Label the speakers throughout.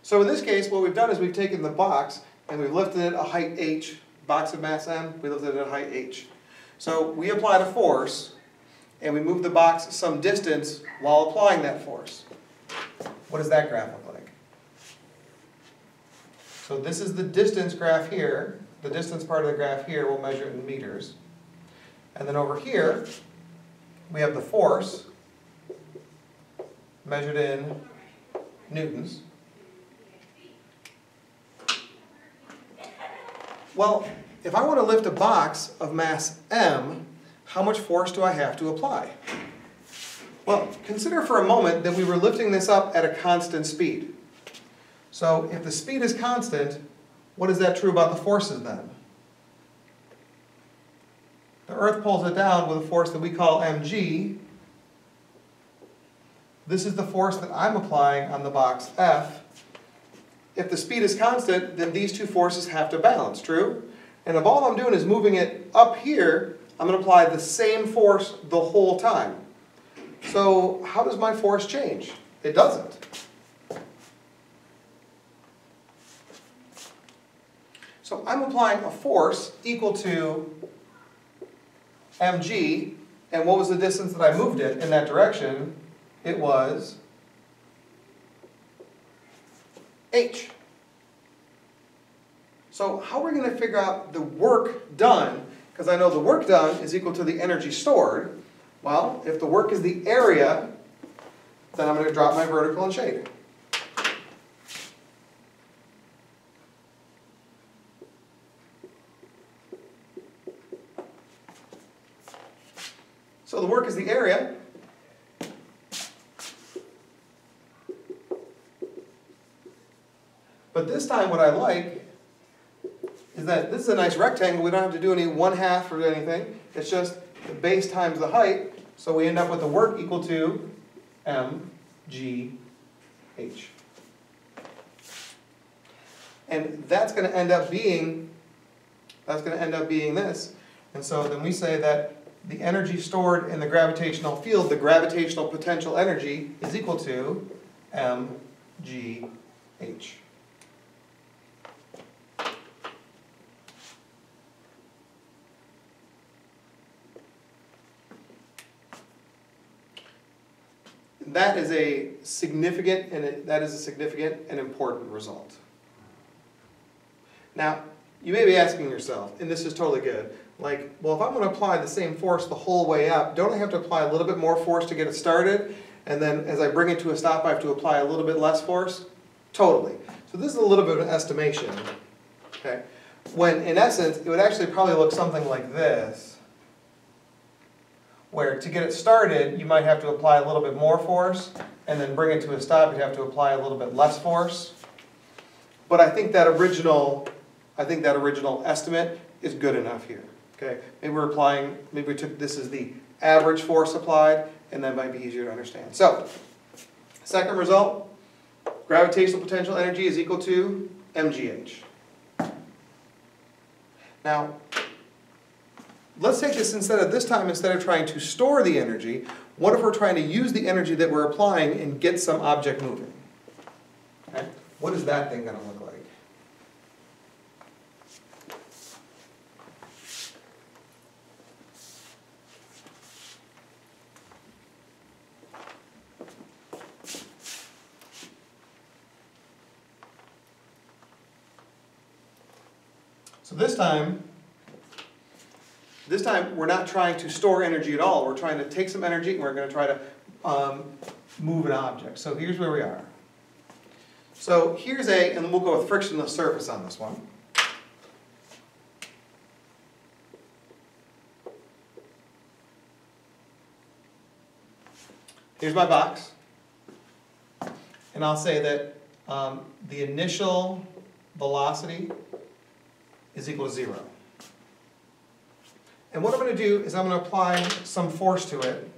Speaker 1: So in this case, what we've done is we've taken the box and we've lifted it a height h, box of mass m, we lifted it a height h. So we applied a force and we moved the box some distance while applying that force. What does that graph look like? So this is the distance graph here. The distance part of the graph here, we'll measure it in meters. And then over here, we have the force measured in newtons. Well, if I want to lift a box of mass m, how much force do I have to apply? Well, consider for a moment that we were lifting this up at a constant speed. So if the speed is constant, what is that true about the forces then? The Earth pulls it down with a force that we call mg. This is the force that I'm applying on the box F. If the speed is constant, then these two forces have to balance, true? And if all I'm doing is moving it up here, I'm going to apply the same force the whole time. So how does my force change? It doesn't. So I'm applying a force equal to mg, and what was the distance that I moved it in that direction? It was h. So how are we going to figure out the work done? Because I know the work done is equal to the energy stored. Well, if the work is the area, then I'm going to drop my vertical and shade. So the work is the area. But this time what I like is that this is a nice rectangle. We don't have to do any 1/2 or anything. It's just the base times the height. So we end up with the work equal to mgh. And that's going to end up being this. And so then we say that the energy stored in the gravitational field, the gravitational potential energy, is equal to mgh. That is a significant and important result. Now, you may be asking yourself, and this is totally good, like, well, if I'm going to apply the same force the whole way up, don't I have to apply a little bit more force to get it started? And then as I bring it to a stop, I have to apply a little bit less force? Totally. So this is a little bit of an estimation. Okay? When, in essence, it would actually probably look something like this, where to get it started, you might have to apply a little bit more force, and then bring it to a stop, you'd have to apply a little bit less force. But I think that original estimate is good enough here. Okay? Maybe we took this as the average force applied, and that might be easier to understand. So, second result, gravitational potential energy is equal to mgh. Now, let's take this instead of trying to store the energy, what if we're trying to use the energy that we're applying and get some object moving? Okay? What is that thing going to look like? So this time we're not trying to store energy at all. We're trying to take some energy and we're going to try to move an object. So here's where we are. So here's and we'll go with frictionless surface on this one. Here's my box. And I'll say that the initial velocity is equal to 0. And what I'm going to do is I'm going to apply some force to it.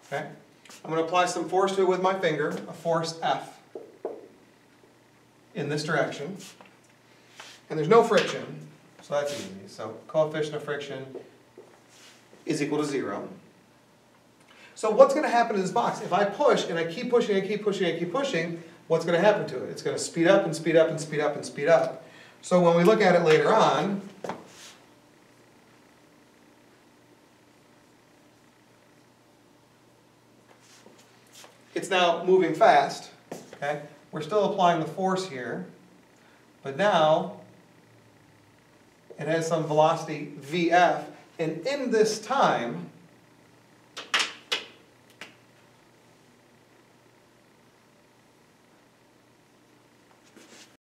Speaker 1: Okay? I'm going to apply some force to it with my finger, a force F, in this direction. And there's no friction, so that's easy. So coefficient of friction is equal to 0. So what's going to happen to this box? If I push and I keep pushing, I keep pushing, I keep pushing, what's going to happen to it? It's going to speed up and speed up and speed up and speed up. So when we look at it later on, it's now moving fast, okay? We're still applying the force here, but now it has some velocity VF, and in this time,